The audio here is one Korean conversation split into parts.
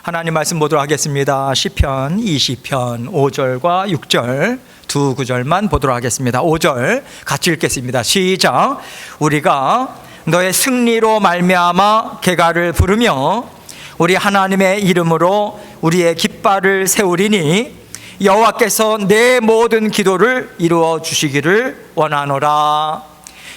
하나님 말씀 보도록 하겠습니다. 시편 20편 5절과 6절 두 구절만 보도록 하겠습니다. 5절 같이 읽겠습니다. 시작. 우리가 너의 승리로 말미암아 계가를 부르며 우리 하나님의 이름으로 우리의 깃발을 세우리니 여호와께서 내 모든 기도를 이루어 주시기를 원하노라.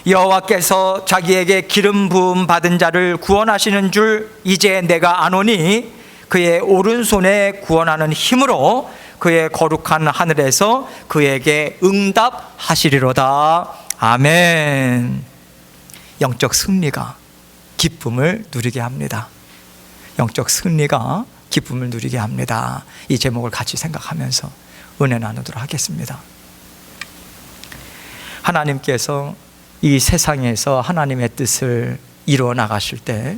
여호와께서 자기에게 기름 부음 받은 자를 구원하시는 줄 이제 내가 아노니 그의 오른손에 구원하는 힘으로 그의 거룩한 하늘에서 그에게 응답하시리로다. 아멘. 영적 승리가 기쁨을 누리게 합니다. 영적 승리가 기쁨을 누리게 합니다. 이 제목을 같이 생각하면서 은혜 나누도록 하겠습니다. 하나님께서 이 세상에서 하나님의 뜻을 이루어 나가실 때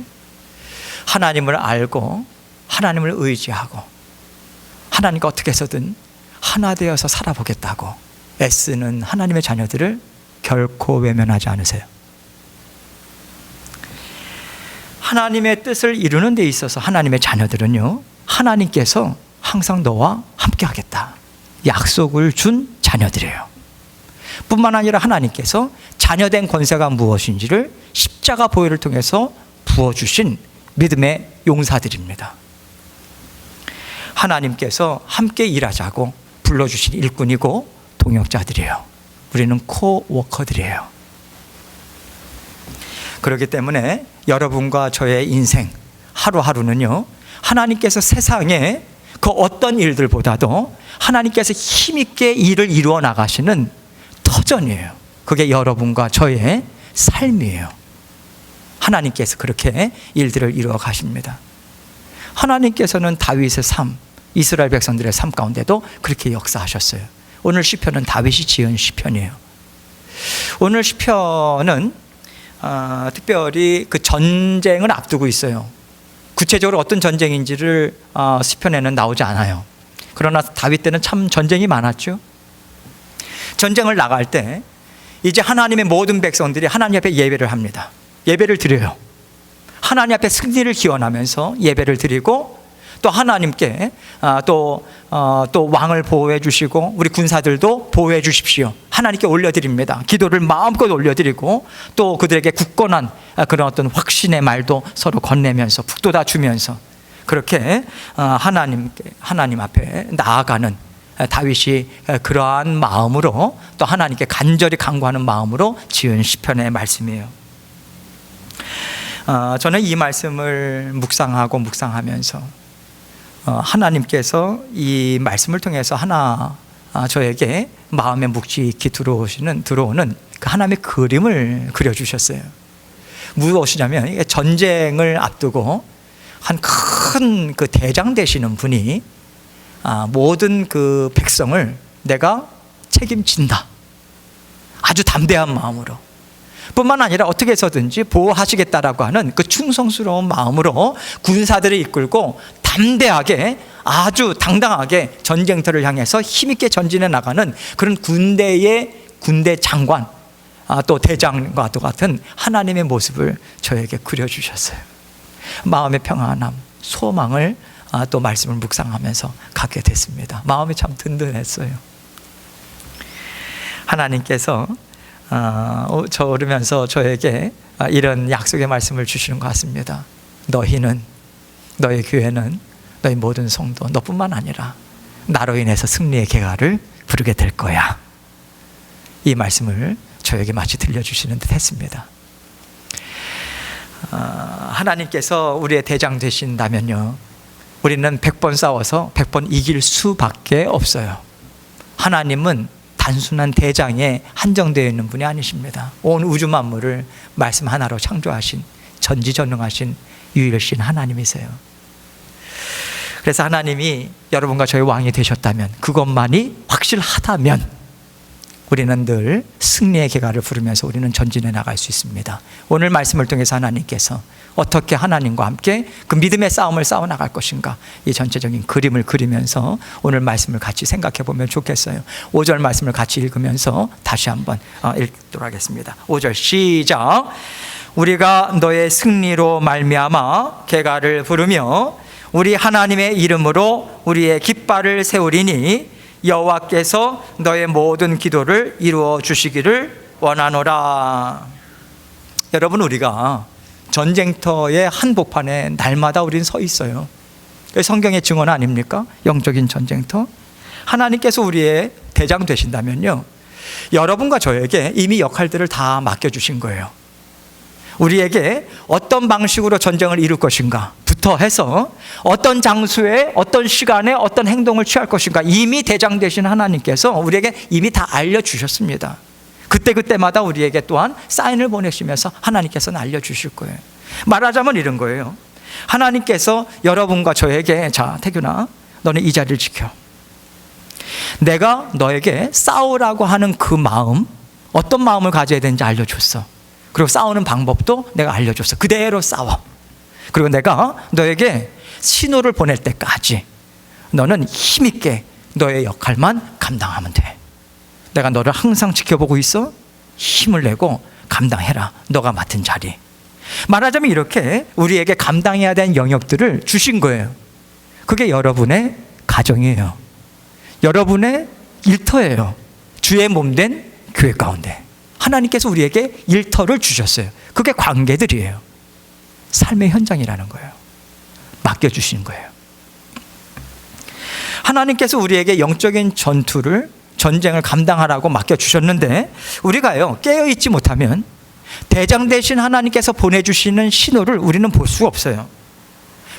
하나님을 알고 하나님을 의지하고 하나님과 어떻게 해서든 하나 되어서 살아보겠다고 애쓰는 하나님의 자녀들을 결코 외면하지 않으세요. 하나님의 뜻을 이루는 데 있어서 하나님의 자녀들은요, 하나님께서 항상 너와 함께 하겠다 약속을 준 자녀들이에요. 뿐만 아니라 하나님께서 자녀된 권세가 무엇인지를 십자가 보혈을 통해서 부어주신 믿음의 용사들입니다. 하나님께서 함께 일하자고 불러주신 일꾼이고 동역자들이에요. 우리는 코워커들이에요. 그렇기 때문에 여러분과 저의 인생 하루하루는요, 하나님께서 세상에 그 어떤 일들보다도 하나님께서 힘있게 일을 이루어 나가시는 터전이에요. 그게 여러분과 저의 삶이에요. 하나님께서 그렇게 일들을 이루어 가십니다. 하나님께서는 다윗의 삶, 이스라엘 백성들의 삶 가운데도 그렇게 역사하셨어요. 오늘 시편은 다윗이 지은 시편이에요. 오늘 시편은 특별히 그 전쟁을 앞두고 있어요. 구체적으로 어떤 전쟁인지를 시편에는 나오지 않아요. 그러나 다윗 때는 참 전쟁이 많았죠. 전쟁을 나갈 때 이제 하나님의 모든 백성들이 하나님 앞에 예배를 합니다. 예배를 드려요. 하나님 앞에 승리를 기원하면서 예배를 드리고 또 하나님께 또 왕을 보호해 주시고 우리 군사들도 보호해 주십시오. 하나님께 올려드립니다. 기도를 마음껏 올려드리고 또 그들에게 굳건한 그런 어떤 확신의 말도 서로 건네면서 북돋아 주면서 그렇게 하나님 앞에 나아가는 다윗이 그러한 마음으로 또 하나님께 간절히 간구하는 마음으로 지은 시편의 말씀이에요. 저는 이 말씀을 묵상하면서 하나님께서 이 말씀을 통해서 저에게 마음에 묵직히 들어오는 그 하나님의 그림을 그려주셨어요. 무엇이냐면 전쟁을 앞두고 한 큰 그 대장 되시는 분이 모든 그 백성을 내가 책임진다. 아주 담대한 마음으로. 뿐만 아니라 어떻게 해서든지 보호하시겠다라고 하는 그 충성스러운 마음으로 군사들을 이끌고 담대하게 아주 당당하게 전쟁터를 향해서 힘있게 전진해 나가는 그런 군대 장관 또 대장과 같은 하나님의 모습을 저에게 그려주셨어요. 마음의 평안함, 소망을 또 말씀을 묵상하면서 갖게 됐습니다. 마음이 참 든든했어요. 하나님께서 오르면서 저에게 이런 약속의 말씀을 주시는 것 같습니다. 너의 교회는 너희 모든 성도 너뿐만 아니라 나로 인해서 승리의 계가를 부르게 될 거야. 이 말씀을 저에게 마치 들려주시는 듯 했습니다. 하나님께서 우리의 대장 되신다면요, 우리는 100번 싸워서 100번 이길 수밖에 없어요. 하나님은 단순한 대장에 한정되어 있는 분이 아니십니다. 온 우주 만물을 말씀 하나로 창조하신 전지전능하신 유일신 하나님이세요. 그래서 하나님이 여러분과 저의 왕이 되셨다면, 그것만이 확실하다면 우리는 늘 승리의 계가를 부르면서 우리는 전진해 나갈 수 있습니다. 오늘 말씀을 통해서 하나님께서 어떻게 하나님과 함께 그 믿음의 싸움을 싸워 나갈 것인가, 이 전체적인 그림을 그리면서 오늘 말씀을 같이 생각해 보면 좋겠어요. 5절 말씀을 같이 읽으면서 다시 한번 읽도록 하겠습니다. 5절 시작. 우리가 너의 승리로 말미암아 계가를 부르며 우리 하나님의 이름으로 우리의 깃발을 세우리니 여호와께서 너의 모든 기도를 이루어 주시기를 원하노라. 여러분, 우리가 전쟁터의 한복판에 날마다 우리는 서 있어요. 성경의 증언 아닙니까? 영적인 전쟁터. 하나님께서 우리의 대장 되신다면요, 여러분과 저에게 이미 역할들을 다 맡겨주신 거예요. 우리에게 어떤 방식으로 전쟁을 이룰 것인가 부터 해서 어떤 장소에 어떤 시간에 어떤 행동을 취할 것인가 이미 대장 되신 하나님께서 우리에게 이미 다 알려주셨습니다. 그때마다 우리에게 또한 사인을 보내시면서 하나님께서는 알려주실 거예요. 말하자면 이런 거예요. 하나님께서 여러분과 저에게, 자, 태균아, 너는 이 자리를 지켜. 내가 너에게 싸우라고 하는 그 마음, 어떤 마음을 가져야 되는지 알려줬어. 그리고 싸우는 방법도 내가 알려줬어. 그대로 싸워. 그리고 내가 너에게 신호를 보낼 때까지 너는 힘있게 너의 역할만 감당하면 돼. 내가 너를 항상 지켜보고 있어. 힘을 내고 감당해라. 너가 맡은 자리. 말하자면 이렇게 우리에게 감당해야 되는 영역들을 주신 거예요. 그게 여러분의 가정이에요. 여러분의 일터예요. 주의 몸된 교회 가운데 하나님께서 우리에게 일터를 주셨어요. 그게 관계들이에요. 삶의 현장이라는 거예요. 맡겨주시는 거예요. 하나님께서 우리에게 영적인 전쟁을 감당하라고 맡겨주셨는데 우리가요, 깨어있지 못하면 대장 되신 하나님께서 보내주시는 신호를 우리는 볼 수가 없어요.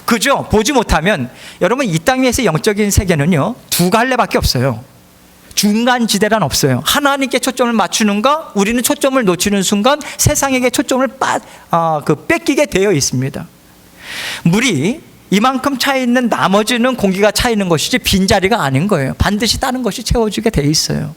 그죠? 보지 못하면 여러분, 이 땅 위에서 영적인 세계는요, 두 갈래밖에 없어요. 중간 지대란 없어요. 하나님께 초점을 맞추는가, 우리는 초점을 놓치는 순간 세상에게 초점을 뺏기게 되어 있습니다. 물이 이만큼 차 있는 나머지는 공기가 차 있는 것이지 빈자리가 아닌 거예요. 반드시 다른 것이 채워지게 돼 있어요.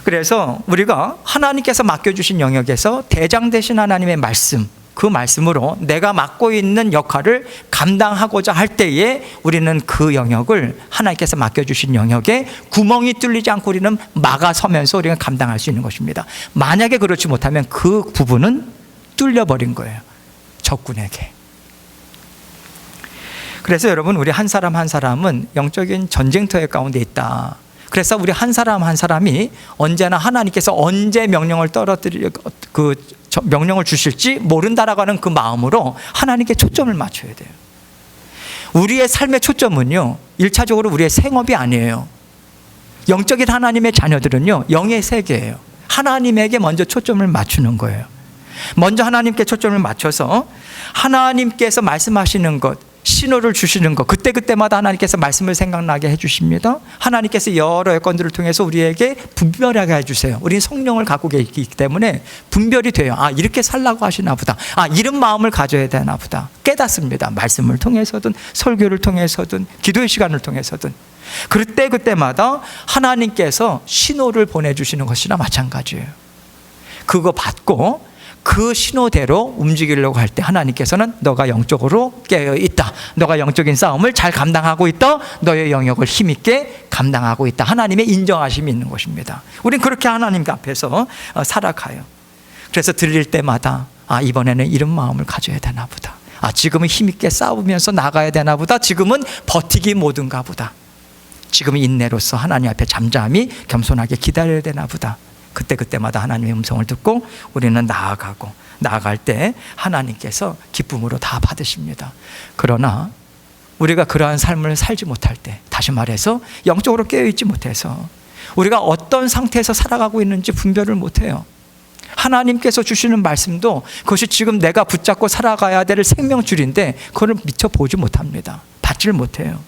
그래서 우리가 하나님께서 맡겨주신 영역에서 대장 되신 하나님의 말씀, 그 말씀으로 내가 맡고 있는 역할을 감당하고자 할 때에 우리는 그 영역을, 하나님께서 맡겨주신 영역에 구멍이 뚫리지 않고 우리는 막아서면서 우리가 감당할 수 있는 것입니다. 만약에 그렇지 못하면 그 부분은 뚫려버린 거예요, 적군에게. 그래서 여러분, 우리 한 사람 한 사람은 영적인 전쟁터의 가운데 있다. 그래서 우리 한 사람 한 사람이 언제나 하나님께서 언제 명령을 명령을 주실지 모른다라고 하는 그 마음으로 하나님께 초점을 맞춰야 돼요. 우리의 삶의 초점은요, 1차적으로 우리의 생업이 아니에요. 영적인 하나님의 자녀들은요, 영의 세계예요. 하나님에게 먼저 초점을 맞추는 거예요. 먼저 하나님께 초점을 맞춰서 하나님께서 말씀하시는 것, 신호를 주시는 것, 그때마다 하나님께서 말씀을 생각나게 해주십니다. 하나님께서 여러 여건들을 통해서 우리에게 분별하게 해주세요. 우리는 성령을 갖고 계시기 때문에 분별이 돼요. 아, 이렇게 살라고 하시나 보다. 아, 이런 마음을 가져야 되나 보다. 깨닫습니다. 말씀을 통해서든 설교를 통해서든 기도의 시간을 통해서든. 그때마다 하나님께서 신호를 보내주시는 것이나 마찬가지예요. 그거 받고 그 신호대로 움직이려고 할 때 하나님께서는 너가 영적으로 깨어있다, 너가 영적인 싸움을 잘 감당하고 있다, 너의 영역을 힘있게 감당하고 있다, 하나님의 인정하심이 있는 것입니다. 우린 그렇게 하나님 앞에서 살아가요. 그래서 들릴 때마다 아, 이번에는 이런 마음을 가져야 되나 보다. 아, 지금은 힘있게 싸우면서 나가야 되나 보다. 지금은 버티기 모든가 보다. 지금은 인내로서 하나님 앞에 잠잠히 겸손하게 기다려야 되나 보다. 그때마다 하나님의 음성을 듣고 우리는 나아갈 때 하나님께서 기쁨으로 다 받으십니다. 그러나 우리가 그러한 삶을 살지 못할 때, 다시 말해서 영적으로 깨어있지 못해서 우리가 어떤 상태에서 살아가고 있는지 분별을 못해요. 하나님께서 주시는 말씀도 그것이 지금 내가 붙잡고 살아가야 될 생명줄인데 그걸 미처 보지 못합니다. 받지를 못해요.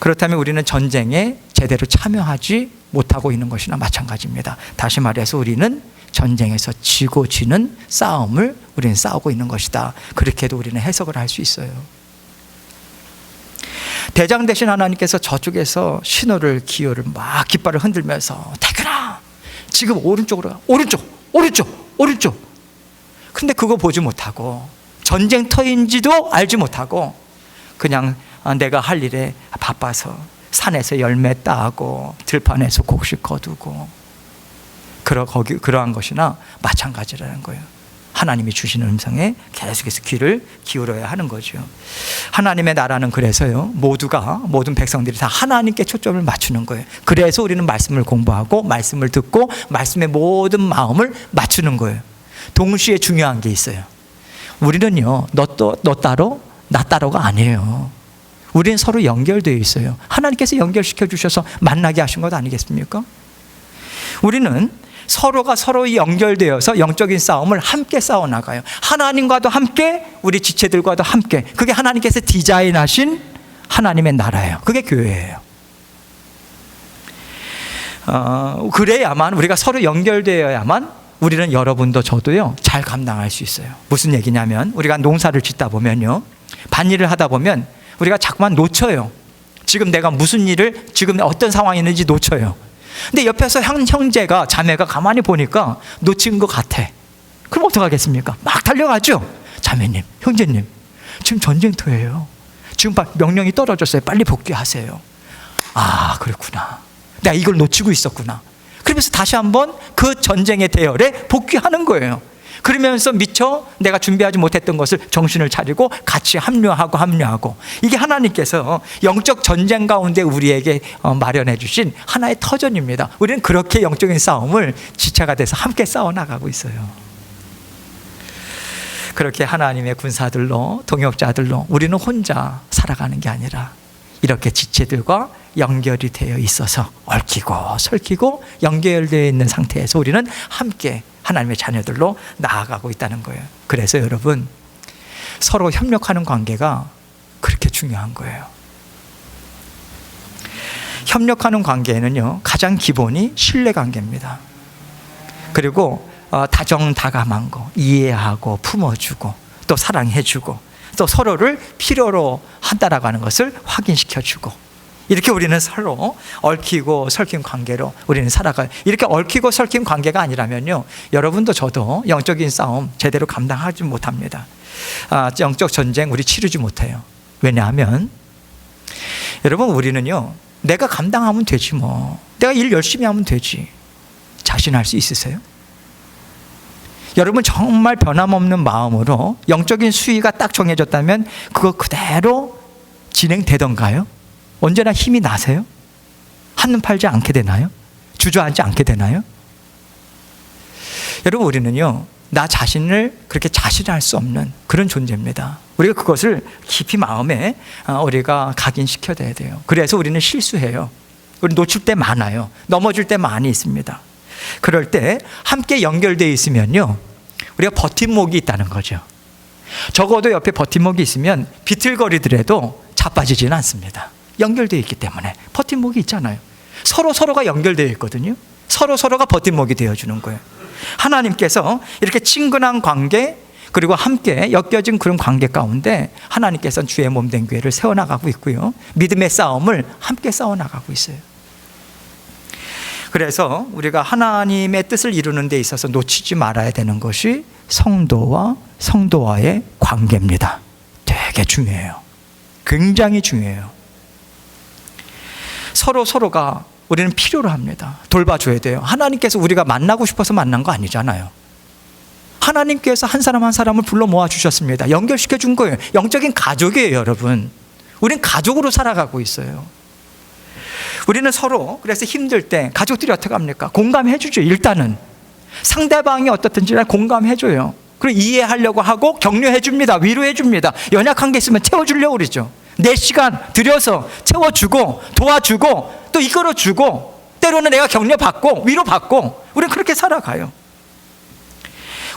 그렇다면 우리는 전쟁에 제대로 참여하지 못하고 있는 것이나 마찬가지입니다. 다시 말해서 우리는 전쟁에서 지고 지는 싸움을 우리는 싸우고 있는 것이다. 그렇게도 우리는 해석을 할 수 있어요. 대장 되신 하나님께서 저쪽에서 신호를, 기호를 막 깃발을 흔들면서 태균아, 지금 오른쪽으로 가. 오른쪽. 근데 그거 보지 못하고 전쟁터인지도 알지 못하고 그냥 내가 할 일에 바빠서 산에서 열매 따고 들판에서 곡식 거두고 그러한 것이나 마찬가지라는 거예요. 하나님이 주시는 음성에 계속해서 귀를 기울여야 하는 거죠. 하나님의 나라는 그래서요, 모든 백성들이 다 하나님께 초점을 맞추는 거예요. 그래서 우리는 말씀을 공부하고 말씀을 듣고 말씀에 모든 마음을 맞추는 거예요. 동시에 중요한 게 있어요. 우리는요, 너 따로 나 따로가 아니에요. 우리는 서로 연결되어 있어요. 하나님께서 연결시켜 주셔서 만나게 하신 것 아니겠습니까? 우리는 서로가 서로 연결되어서 영적인 싸움을 함께 싸워나가요. 하나님과도 함께, 우리 지체들과도 함께. 그게 하나님께서 디자인하신 하나님의 나라예요. 그게 교회예요. 그래야만, 우리가 서로 연결되어야만 우리는, 여러분도 저도요, 잘 감당할 수 있어요. 무슨 얘기냐면, 우리가 농사를 짓다 보면요, 밭일을 하다 보면 우리가 자꾸만 놓쳐요. 지금 내가 무슨 일을, 지금 어떤 상황이 있는지 놓쳐요. 근데 옆에서 형제가, 자매가 가만히 보니까 놓친 것 같아. 그럼 어떡하겠습니까? 막 달려가죠. 자매님, 형제님, 지금 전쟁터예요. 지금 명령이 떨어졌어요. 빨리 복귀하세요. 아, 그렇구나. 내가 이걸 놓치고 있었구나. 그러면서 다시 한번 그 전쟁의 대열에 복귀하는 거예요. 그러면서 미처 내가 준비하지 못했던 것을 정신을 차리고 같이 합류하고. 이게 하나님께서 영적 전쟁 가운데 우리에게 마련해 주신 하나의 터전입니다. 우리는 그렇게 영적인 싸움을 지체가 돼서 함께 싸워나가고 있어요. 그렇게 하나님의 군사들로, 동역자들로 우리는 혼자 살아가는 게 아니라 이렇게 지체들과 연결이 되어 있어서 얽히고 설키고 연결되어 있는 상태에서 우리는 함께 하나님의 자녀들로 나아가고 있다는 거예요. 그래서 여러분, 서로 협력하는 관계가 그렇게 중요한 거예요. 협력하는 관계에는요, 가장 기본이 신뢰 관계입니다. 그리고 다정다감한 거, 이해하고 품어주고 또 사랑해주고 또 서로를 필요로 한다라고 하는 것을 확인시켜주고, 이렇게 우리는 서로 얽히고 설킨 관계로 우리는 살아가요. 이렇게 얽히고 설킨 관계가 아니라면요, 여러분도 저도 영적인 싸움 제대로 감당하지 못합니다. 영적 전쟁 우리 치르지 못해요. 왜냐하면 여러분, 우리는요, 내가 감당하면 되지 뭐, 내가 일 열심히 하면 되지, 자신할 수 있으세요? 여러분, 정말 변함없는 마음으로 영적인 수위가 딱 정해졌다면 그거 그대로 진행되던가요? 언제나 힘이 나세요? 한눈 팔지 않게 되나요? 주저앉지 않게 되나요? 여러분, 우리는요, 나 자신을 그렇게 자신할 수 없는 그런 존재입니다. 우리가 그것을 깊이 마음에 우리가 각인시켜야 돼요. 그래서 우리는 실수해요. 우리 놓칠 때 많아요. 넘어질 때 많이 있습니다. 그럴 때 함께 연결되어 있으면요, 우리가 버팀목이 있다는 거죠. 적어도 옆에 버팀목이 있으면 비틀거리더라도 자빠지지는 않습니다. 연결되어 있기 때문에 버팀목이 있잖아요. 서로가 연결되어 있거든요. 서로가 버팀목이 되어주는 거예요. 하나님께서 이렇게 친근한 관계, 그리고 함께 엮여진 그런 관계 가운데 하나님께서는 주의 몸된 교회를 세워나가고 있고요, 믿음의 싸움을 함께 싸워나가고 있어요. 그래서 우리가 하나님의 뜻을 이루는 데 있어서 놓치지 말아야 되는 것이 성도와 성도와의 관계입니다. 되게 중요해요. 굉장히 중요해요. 서로가 우리는 필요로 합니다. 돌봐줘야 돼요. 하나님께서 우리가 만나고 싶어서 만난 거 아니잖아요. 하나님께서 한 사람 한 사람을 불러 모아주셨습니다. 연결시켜 준 거예요. 영적인 가족이에요, 여러분. 우린 가족으로 살아가고 있어요. 우리는 서로, 그래서 힘들 때 가족들이 어떻게 합니까? 공감해 주죠. 일단은 상대방이 어떻든지 공감해 줘요. 그리고 이해하려고 하고 격려해 줍니다. 위로해 줍니다. 연약한 게 있으면 채워주려고 그러죠. 내 시간 들여서 채워주고 도와주고 또 이끌어주고, 때로는 내가 격려받고 위로받고, 우리는 그렇게 살아가요.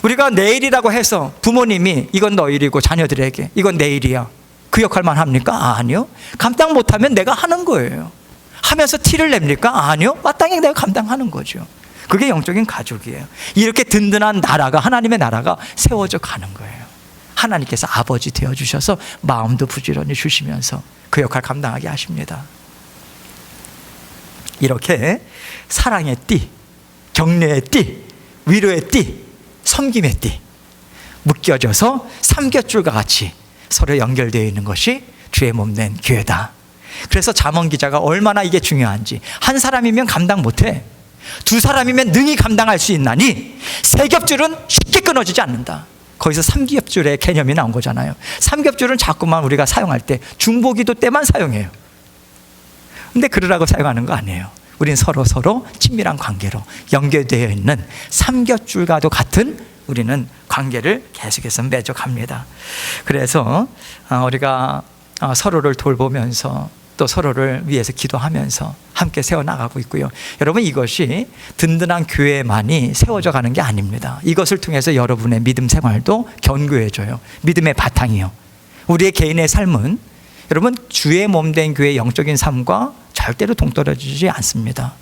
우리가 내일이라고 해서 부모님이 이건 너 일이고 자녀들에게 이건 내 일이야, 그 역할만 합니까? 아니요. 감당 못하면 내가 하는 거예요. 하면서 티를 냅니까? 아니요. 마땅히 내가 감당하는 거죠. 그게 영적인 가족이에요. 이렇게 든든한 나라가, 하나님의 나라가 세워져 가는 거예요. 하나님께서 아버지 되어주셔서 마음도 부지런히 주시면서 그 역할 감당하게 하십니다. 이렇게 사랑의 띠, 격려의 띠, 위로의 띠, 섬김의 띠 묶여져서 삼겹줄과 같이 서로 연결되어 있는 것이 주의 몸된 교회다. 그래서 잠언 기자가 얼마나 이게 중요한지, 한 사람이면 감당 못해, 두 사람이면 능히 감당할 수 있나니 세 겹줄은 쉽게 끊어지지 않는다. 거기서 삼겹줄의 개념이 나온 거잖아요. 삼겹줄은 자꾸만 우리가 사용할 때 중보기도 때만 사용해요. 근데 그러라고 사용하는 거 아니에요. 우린 서로 친밀한 관계로 연결되어 있는 삼겹줄과도 같은 우리는 관계를 계속해서 맺어갑니다. 그래서 우리가 서로를 돌보면서 또 서로를 위해서 기도하면서 함께 세워나가고 있고요. 여러분, 이것이 든든한 교회만이 세워져 가는 게 아닙니다. 이것을 통해서 여러분의 믿음 생활도 견고해져요. 믿음의 바탕이요. 우리의 개인의 삶은 여러분, 주의 몸된 교회의 영적인 삶과 절대로 동떨어지지 않습니다.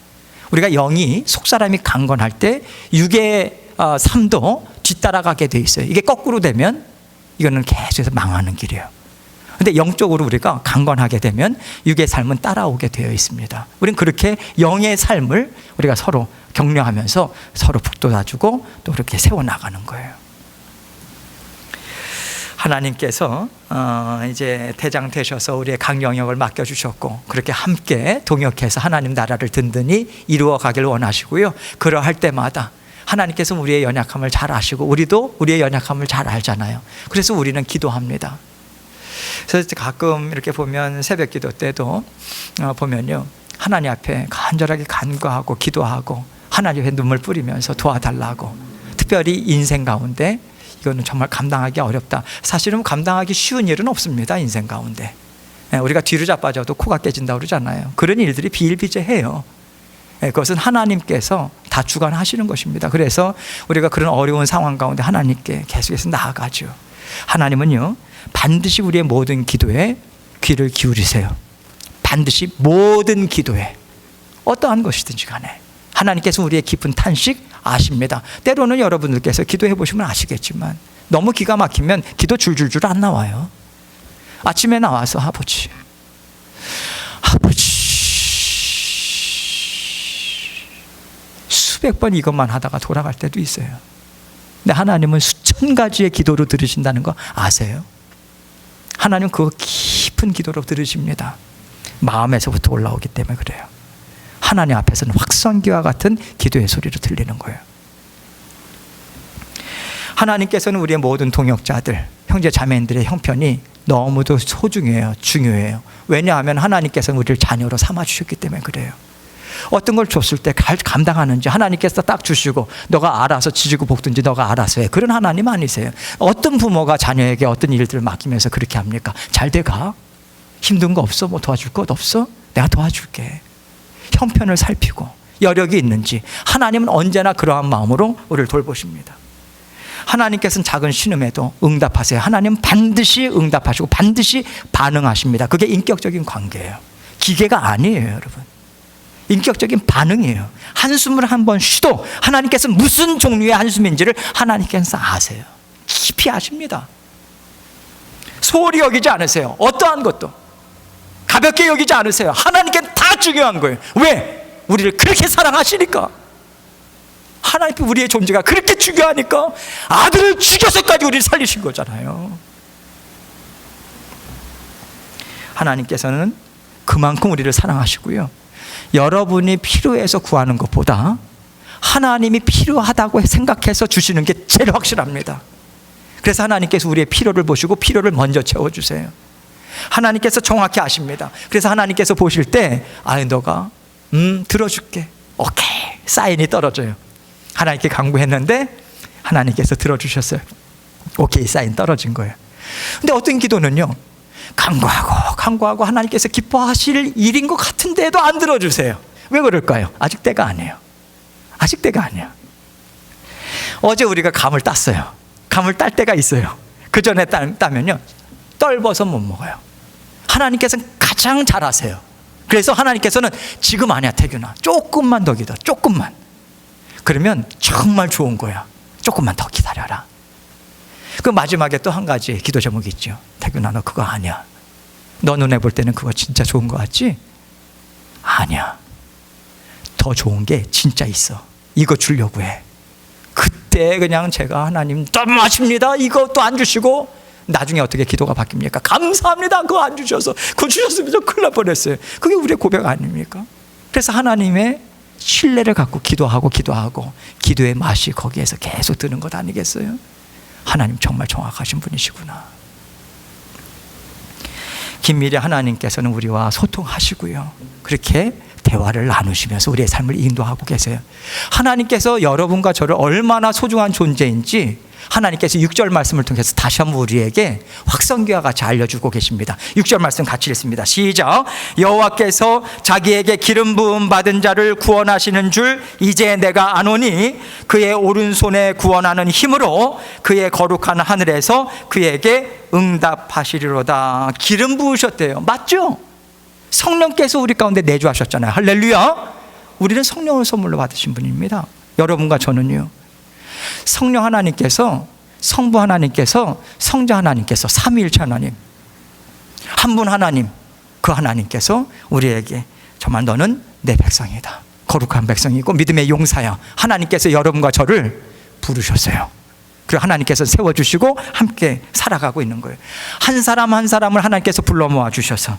우리가 영이 속사람이 강건할 때 육의 삶도 뒤따라가게 돼 있어요. 이게 거꾸로 되면 이거는 계속해서 망하는 길이에요. 근데 영적으로 우리가 강건하게 되면 육의 삶은 따라오게 되어 있습니다. 우리는 그렇게 영의 삶을 우리가 서로 격려하면서 서로 북돋아주고 또 그렇게 세워나가는 거예요. 하나님께서 이제 대장 되셔서 우리의 각 영역을 맡겨주셨고 그렇게 함께 동역해서 하나님 나라를 든든히 이루어 가길 원하시고요. 그러할 때마다 하나님께서 우리의 연약함을 잘 아시고 우리도 우리의 연약함을 잘 알잖아요. 그래서 우리는 기도합니다. 그래서 가끔 이렇게 보면 새벽 기도 때도 보면요, 하나님 앞에 간절하게 간구하고 기도하고 하나님 앞에 눈물 뿌리면서 도와달라고. 특별히 인생 가운데 이거는 정말 감당하기 어렵다. 사실은 감당하기 쉬운 일은 없습니다. 인생 가운데 우리가 뒤로 자빠져도 코가 깨진다고 그러잖아요. 그런 일들이 비일비재해요. 그것은 하나님께서 다 주관하시는 것입니다. 그래서 우리가 그런 어려운 상황 가운데 하나님께 계속해서 나아가죠. 하나님은요, 반드시 우리의 모든 기도에 귀를 기울이세요. 반드시 모든 기도에, 어떠한 것이든지 간에 하나님께서 우리의 깊은 탄식 아십니다. 때로는 여러분들께서 기도해 보시면 아시겠지만 너무 기가 막히면 기도 줄줄줄 안 나와요. 아침에 나와서 아버지 수백 번 이것만 하다가 돌아갈 때도 있어요. 근데 하나님은 수천 가지의 기도로 들으신다는 거 아세요? 하나님 그거 깊은 기도로 들으십니다. 마음에서부터 올라오기 때문에 그래요. 하나님 앞에서는 확성기와 같은 기도의 소리로 들리는 거예요. 하나님께서는 우리의 모든 동역자들, 형제 자매인들의 형편이 너무도 소중해요. 중요해요. 왜냐하면 하나님께서는 우리를 자녀로 삼아주셨기 때문에 그래요. 어떤 걸 줬을 때 감당하는지 하나님께서 딱 주시고 너가 알아서 지지고 볶든지 너가 알아서 해. 그런 하나님 아니세요. 어떤 부모가 자녀에게 어떤 일들을 맡기면서 그렇게 합니까? 잘 돼가? 힘든 거 없어? 뭐 도와줄 것 없어? 내가 도와줄게. 형편을 살피고 여력이 있는지 하나님은 언제나 그러한 마음으로 우리를 돌보십니다. 하나님께서는 작은 신음에도 응답하세요. 하나님은 반드시 응답하시고 반드시 반응하십니다. 그게 인격적인 관계예요. 기계가 아니에요, 여러분. 인격적인 반응이에요. 한숨을 한번 쉬도 하나님께서 무슨 종류의 한숨인지를 하나님께서 아세요. 깊이 아십니다. 소홀히 여기지 않으세요. 어떠한 것도 가볍게 여기지 않으세요. 하나님께는 다 중요한 거예요. 왜? 우리를 그렇게 사랑하시니까. 하나님께 우리의 존재가 그렇게 중요하니까 아들을 죽여서까지 우리를 살리신 거잖아요. 하나님께서는 그만큼 우리를 사랑하시고요. 여러분이 필요해서 구하는 것보다 하나님이 필요하다고 생각해서 주시는 게 제일 확실합니다. 그래서 하나님께서 우리의 필요를 보시고 필요를 먼저 채워주세요. 하나님께서 정확히 아십니다. 그래서 하나님께서 보실 때 너가 들어줄게. 오케이. 사인이 떨어져요. 하나님께 간구했는데 하나님께서 들어주셨어요. 오케이. 사인 떨어진 거예요. 근데 어떤 기도는요, 간구하고 하나님께서 기뻐하실 일인 것 같은데도 안 들어주세요. 왜 그럴까요? 아직 때가 아니에요. 아직 때가 아니에요. 어제 우리가 감을 땄어요. 감을 딸 때가 있어요. 그 전에 따면요, 떨버섯 못 먹어요. 하나님께서는 가장 잘 아세요. 그래서 하나님께서는 지금 아니야, 태균아. 조금만 더 기다려. 조금만. 그러면 정말 좋은 거야. 조금만 더 기다려라. 그 마지막에 또 한 가지 기도 제목이 있죠. 태균아, 너 그거 아니야. 너 눈에 볼 때는 그거 진짜 좋은 거 같지? 아니야. 더 좋은 게 진짜 있어. 이거 주려고 해. 그때 그냥 제가 하나님 너무 아십니다. 이것도 안 주시고 나중에 어떻게 기도가 바뀝니까? 감사합니다. 그거 안 주셔서. 그거 주셨으면 저 큰일 날 뻔했어요. 그게 우리의 고백 아닙니까? 그래서 하나님의 신뢰를 갖고 기도하고 기도의 맛이 거기에서 계속 드는 것 아니겠어요? 하나님 정말 정확하신 분이시구나. 긴밀히 하나님께서는 우리와 소통하시고요, 그렇게 대화를 나누시면서 우리의 삶을 인도하고 계세요. 하나님께서 여러분과 저를 얼마나 소중한 존재인지 하나님께서 6절 말씀을 통해서 다시 한번 우리에게 확성기와 같이 알려주고 계십니다. 6절 말씀 같이 읽습니다. 시작. 여호와께서 자기에게 기름 부음 받은 자를 구원하시는 줄 이제 내가 아노니 그의 오른손에 구원하는 힘으로 그의 거룩한 하늘에서 그에게 응답하시리로다. 기름 부으셨대요. 맞죠? 성령께서 우리 가운데 내주하셨잖아요. 할렐루야. 우리는 성령을 선물로 받으신 분입니다. 여러분과 저는요, 성령 하나님께서, 성부 하나님께서, 성자 하나님께서, 삼위일체 하나님, 한 분 하나님, 그 하나님께서 우리에게 정말 너는 내 백성이다, 거룩한 백성이고 믿음의 용사야, 하나님께서 여러분과 저를 부르셨어요. 그리고 하나님께서 세워주시고 함께 살아가고 있는 거예요. 한 사람 한 사람을 하나님께서 불러 모아주셔서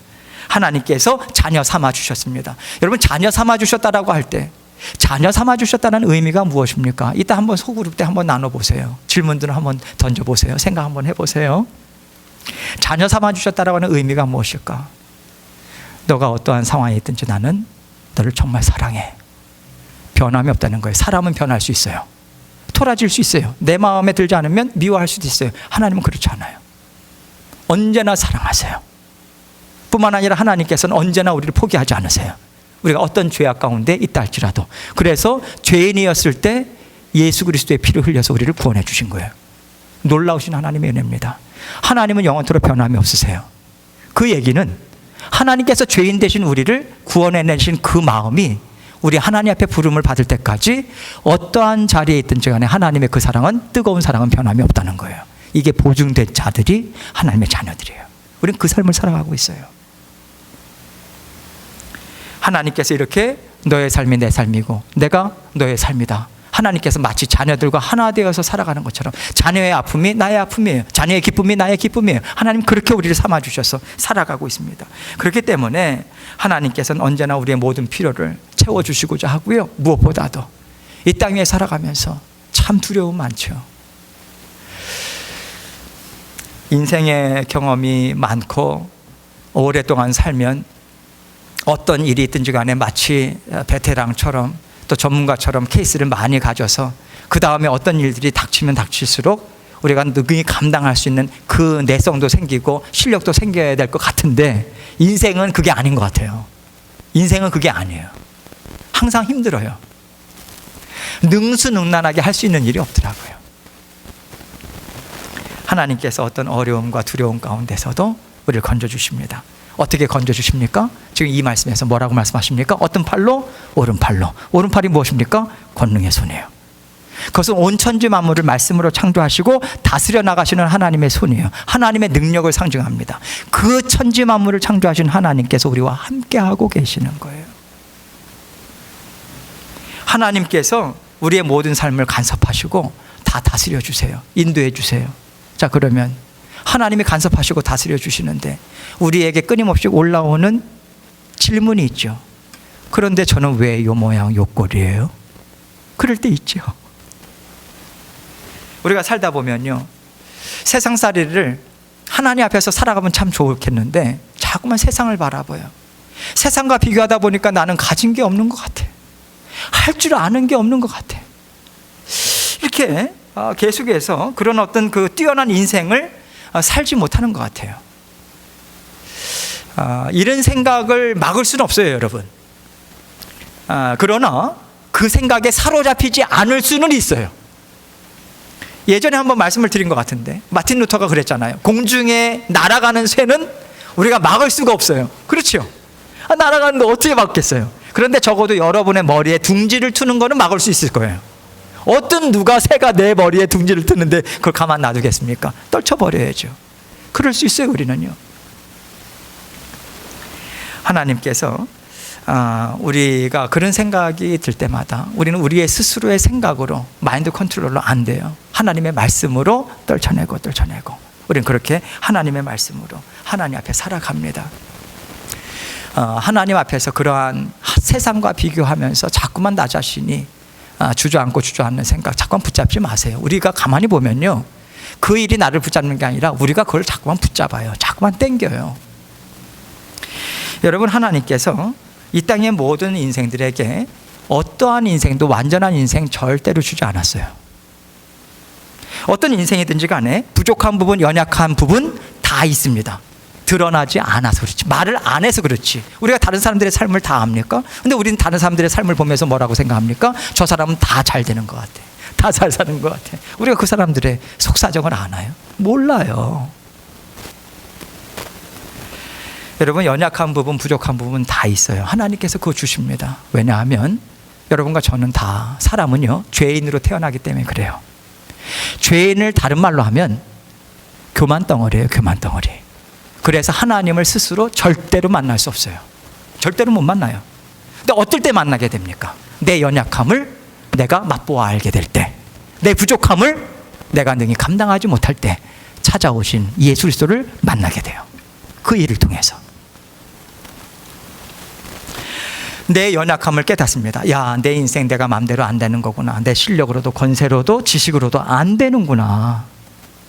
하나님께서 자녀 삼아 주셨습니다. 여러분, 자녀 삼아 주셨다라고 할 때 자녀 삼아 주셨다는 의미가 무엇입니까? 이따 한번 소그룹 때 한번 나눠보세요. 질문들을 한번 던져보세요. 생각 한번 해보세요. 자녀 삼아 주셨다라고 하는 의미가 무엇일까? 너가 어떠한 상황에 있든지 나는 너를 정말 사랑해. 변함이 없다는 거예요. 사람은 변할 수 있어요. 토라질 수 있어요. 내 마음에 들지 않으면 미워할 수도 있어요. 하나님은 그렇지 않아요. 언제나 사랑하세요. 뿐만 아니라 하나님께서는 언제나 우리를 포기하지 않으세요. 우리가 어떤 죄악 가운데 있다 할지라도. 그래서 죄인이었을 때 예수 그리스도의 피를 흘려서 우리를 구원해 주신 거예요. 놀라우신 하나님의 은혜입니다. 하나님은 영원토록 변함이 없으세요. 그 얘기는 하나님께서 죄인 되신 우리를 구원해내신 그 마음이 우리 하나님 앞에 부름을 받을 때까지 어떠한 자리에 있든지 간에 하나님의 그 사랑은, 뜨거운 사랑은 변함이 없다는 거예요. 이게 보증된 자들이 하나님의 자녀들이에요. 우리는 그 삶을 살아가고 있어요. 하나님께서 이렇게 너의 삶이 내 삶이고 내가 너의 삶이다. 하나님께서 마치 자녀들과 하나 되어서 살아가는 것처럼, 자녀의 아픔이 나의 아픔이에요. 자녀의 기쁨이 나의 기쁨이에요. 하나님 그렇게 우리를 삼아주셔서 살아가고 있습니다. 그렇기 때문에 하나님께서는 언제나 우리의 모든 필요를 채워주시고자 하고요, 무엇보다도 이 땅 위에 살아가면서 참 두려움 많죠. 인생의 경험이 많고 오랫동안 살면 어떤 일이 있든지 간에 마치 베테랑처럼 또 전문가처럼 케이스를 많이 가져서 그 다음에 어떤 일들이 닥치면 닥칠수록 우리가 능히 감당할 수 있는 그 내성도 생기고 실력도 생겨야 될 것 같은데, 인생은 그게 아닌 것 같아요. 인생은 그게 아니에요. 항상 힘들어요. 능수능란하게 할 수 있는 일이 없더라고요. 하나님께서 어떤 어려움과 두려움 가운데서도 우리를 건져주십니다. 어떻게 건져주십니까? 지금 이 말씀에서 뭐라고 말씀하십니까? 어떤 팔로? 오른팔로. 오른팔이 무엇입니까? 권능의 손이에요. 그것은 온 천지 만물을 말씀으로 창조하시고 다스려 나가시는 하나님의 손이에요. 하나님의 능력을 상징합니다. 그 천지 만물을 창조하신 하나님께서 우리와 함께하고 계시는 거예요. 하나님께서 우리의 모든 삶을 간섭하시고 다 다스려 주세요. 인도해 주세요. 자, 그러면 하나님이 간섭하시고 다스려 주시는데 우리에게 끊임없이 올라오는 질문이 있죠. 그런데 저는 왜 요 모양 요 꼴이에요? 그럴 때 있죠. 우리가 살다 보면요, 세상살이를 하나님 앞에서 살아가면 참 좋겠는데 자꾸만 세상을 바라봐요. 세상과 비교하다 보니까 나는 가진 게 없는 것 같아. 할 줄 아는 게 없는 것 같아. 이렇게 계속해서 그런 어떤 그 뛰어난 인생을 살지 못하는 것 같아요. 이런 생각을 막을 수는 없어요, 여러분. 그러나 그 생각에 사로잡히지 않을 수는 있어요. 예전에 한번 말씀을 드린 것 같은데, 마틴 루터가 그랬잖아요. 공중에 날아가는 새는 우리가 막을 수가 없어요. 그렇죠? 날아가는 거 어떻게 막겠어요? 그런데 적어도 여러분의 머리에 둥지를 트는 거는 막을 수 있을 거예요. 어떤 누가 새가 내 머리에 둥지를 트는데 그걸 가만 놔두겠습니까? 떨쳐버려야죠. 그럴 수 있어요, 우리는요. 하나님께서 우리가 그런 생각이 들 때마다 우리는 우리의 스스로의 생각으로, 마인드 컨트롤로 안 돼요. 하나님의 말씀으로 떨쳐내고 우리는 그렇게 하나님의 말씀으로 하나님 앞에 살아갑니다. 하나님 앞에서 그러한 세상과 비교하면서 자꾸만 나 자신이 주저앉고 주저앉는 생각 자꾸만 붙잡지 마세요. 우리가 가만히 보면요, 그 일이 나를 붙잡는 게 아니라 우리가 그걸 자꾸만 붙잡아요. 자꾸만 땡겨요. 여러분, 하나님께서 이 땅의 모든 인생들에게 어떠한 인생도 완전한 인생 절대로 주지 않았어요. 어떤 인생이든지 간에 부족한 부분, 연약한 부분 다 있습니다. 드러나지 않아서 그렇지, 말을 안 해서 그렇지. 우리가 다른 사람들의 삶을 다 압니까? 근데 우리는 다른 사람들의 삶을 보면서 뭐라고 생각합니까? 저 사람은 다 잘 되는 것 같아, 다 잘 사는 것 같아. 우리가 그 사람들의 속사정을 아나요? 몰라요. 여러분, 연약한 부분, 부족한 부분 다 있어요. 하나님께서 그거 주십니다. 왜냐하면 여러분과 저는 다, 사람은요, 죄인으로 태어나기 때문에 그래요. 죄인을 다른 말로 하면 교만덩어리예요. 교만덩어리. 그래서 하나님을 스스로 절대로 만날 수 없어요. 절대로 못 만나요. 근데 어떨 때 만나게 됩니까? 내 연약함을 내가 맛보아 알게 될 때, 내 부족함을 내가 능히 감당하지 못할 때 찾아오신 예수 그리스도를 만나게 돼요. 그 일을 통해서 내 연약함을 깨닫습니다. 야, 내 인생 내가 마음대로 안 되는 거구나. 내 실력으로도 권세로도 지식으로도 안 되는구나.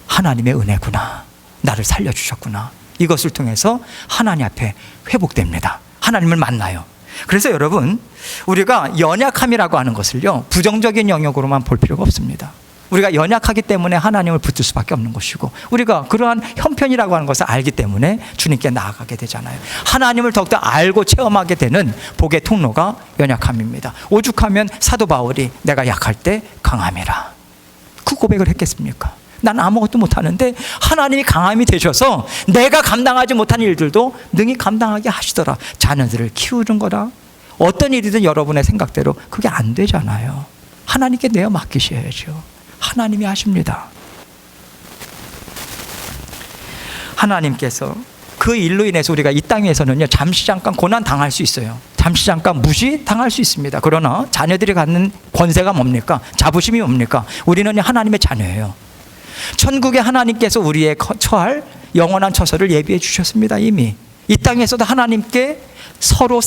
하나님의 은혜구나. 나를 살려주셨구나. 이것을 통해서 하나님 앞에 회복됩니다. 하나님을 만나요. 그래서 여러분, 우리가 연약함이라고 하는 것을요, 부정적인 영역으로만 볼 필요가 없습니다. 우리가 연약하기 때문에 하나님을 붙들 수밖에 없는 것이고, 우리가 그러한 형편이라고 하는 것을 알기 때문에 주님께 나아가게 되잖아요. 하나님을 더욱더 알고 체험하게 되는 복의 통로가 연약함입니다. 오죽하면 사도 바울이 내가 약할 때 강함이라, 그 고백을 했겠습니까? 난 아무것도 못하는데 하나님이 강함이 되셔서 내가 감당하지 못한 일들도 능히 감당하게 하시더라. 자녀들을 키우는 거라, 어떤 일이든 여러분의 생각대로 그게 안 되잖아요. 하나님께 내어 맡기셔야죠. 하나님이 하십니다. 하나님께서 그 일로 인해서 우리가 이 땅에서는요, 잠시 잠깐 고난 당할 수 있어요. 잠시 잠깐 무시 당할 수 있습니다. 그러나 자녀들이 갖는 권세가 뭡니까? 자부심이 뭡니까? 우리는 하나님의 자녀예요. 천국에 하나님께서 우리의 처할 영원한 처소를 예비해 주셨습니다. 이미 이 땅에서도 하나님께 서로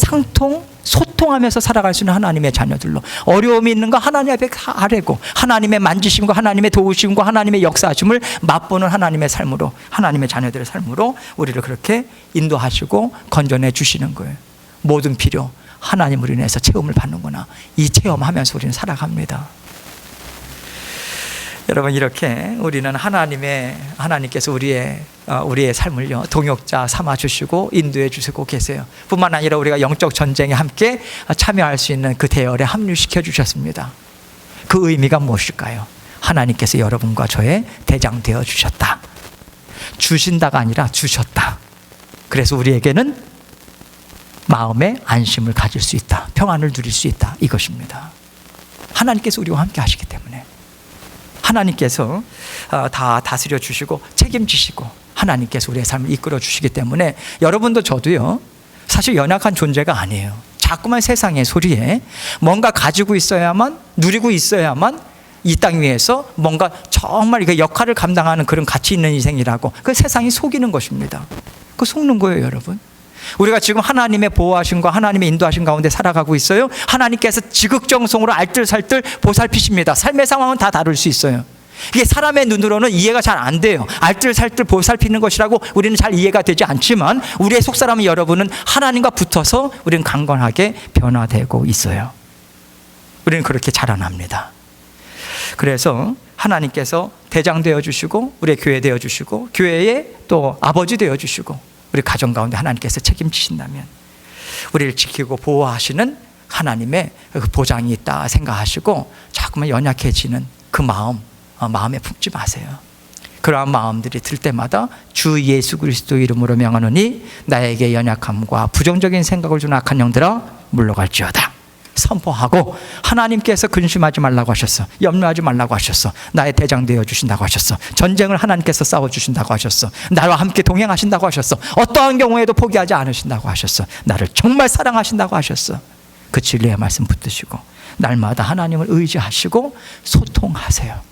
소통하면서 살아갈 수 있는 하나님의 자녀들로, 어려움이 있는 거 하나님 앞에 다 아뢰고, 하나님의 만지심과 하나님의 도우심과 하나님의 역사하심을 맛보는 하나님의 삶으로, 하나님의 자녀들의 삶으로 우리를 그렇게 인도하시고 건져내 주시는 거예요. 모든 필요 하나님으로 인해서 체험을 받는구나, 이 체험하면서 우리는 살아갑니다. 여러분, 이렇게 우리는 하나님께서 우리의 삶을요, 동역자 삼아 주시고 인도해 주시고 계세요. 뿐만 아니라 우리가 영적 전쟁에 함께 참여할 수 있는 그 대열에 합류시켜 주셨습니다. 그 의미가 무엇일까요? 하나님께서 여러분과 저의 대장 되어 주셨다. 주신다가 아니라 주셨다. 그래서 우리에게는 마음의 안심을 가질 수 있다. 평안을 누릴 수 있다. 이것입니다. 하나님께서 우리와 함께 하시기 때문에, 하나님께서 다 다스려 주시고 책임지시고 하나님께서 우리의 삶을 이끌어 주시기 때문에 여러분도 저도요, 사실 연약한 존재가 아니에요. 자꾸만 세상의 소리에 뭔가 가지고 있어야만, 누리고 있어야만 이 땅 위에서 뭔가 정말 그 역할을 감당하는 그런 가치 있는 인생이라고, 그 세상이 속이는 것입니다. 그 속는 거예요, 여러분. 우리가 지금 하나님의 보호하심과 하나님의 인도하심 가운데 살아가고 있어요. 하나님께서 지극정성으로 알뜰살뜰 보살피십니다. 삶의 상황은 다 다룰 수 있어요. 이게 사람의 눈으로는 이해가 잘 안 돼요. 알뜰살뜰 보살피는 것이라고 우리는 잘 이해가 되지 않지만, 우리의 속사람은 여러분은 하나님과 붙어서 우리는 강건하게 변화되고 있어요. 우리는 그렇게 자라납니다. 그래서 하나님께서 대장 되어주시고, 우리의 교회 되어주시고, 교회의 또 아버지 되어주시고, 우리 가정 가운데 하나님께서 책임지신다면 우리를 지키고 보호하시는 하나님의 그 보장이 있다 생각하시고, 자꾸만 연약해지는 그 마음에 품지 마세요. 그러한 마음들이 들 때마다 주 예수 그리스도 이름으로 명하노니 나에게 연약함과 부정적인 생각을 주는 악한 영들아 물러갈지어다 선포하고, 하나님께서 근심하지 말라고 하셨어. 염려하지 말라고 하셨어. 나의 대장 되어 주신다고 하셨어. 전쟁을 하나님께서 싸워 주신다고 하셨어. 나와 함께 동행하신다고 하셨어. 어떠한 경우에도 포기하지 않으신다고 하셨어. 나를 정말 사랑하신다고 하셨어. 그 진리의 말씀 붙드시고 날마다 하나님을 의지하시고 소통하세요.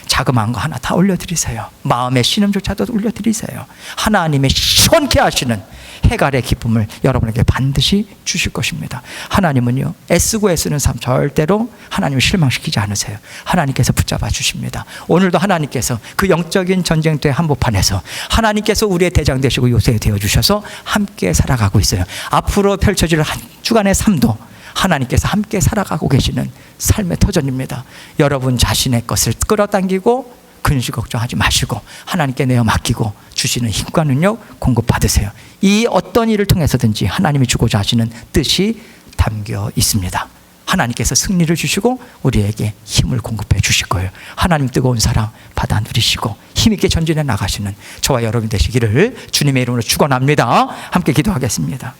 자그마한 거 하나 다 올려드리세요. 마음의 신음조차도 올려드리세요. 하나님의 시원케 하시는 해갈의 기쁨을 여러분에게 반드시 주실 것입니다. 하나님은요, 애쓰고 애쓰는 삶 절대로 하나님을 실망시키지 않으세요. 하나님께서 붙잡아 주십니다. 오늘도 하나님께서 그 영적인 전쟁터의 한복판에서 하나님께서 우리의 대장 되시고 요새 되어 주셔서 함께 살아가고 있어요. 앞으로 펼쳐질 한 주간의 삶도 하나님께서 함께 살아가고 계시는 삶의 터전입니다. 여러분 자신의 것을 끌어당기고 근심 걱정하지 마시고 하나님께 내어 맡기고 주시는 힘과 능력 공급받으세요. 이 어떤 일을 통해서든지 하나님이 주고자 하시는 뜻이 담겨 있습니다. 하나님께서 승리를 주시고 우리에게 힘을 공급해 주실 거예요. 하나님 뜨거운 사랑 받아 누리시고 힘있게 전진해 나가시는 저와 여러분 되시기를 주님의 이름으로 축원합니다. 함께 기도하겠습니다.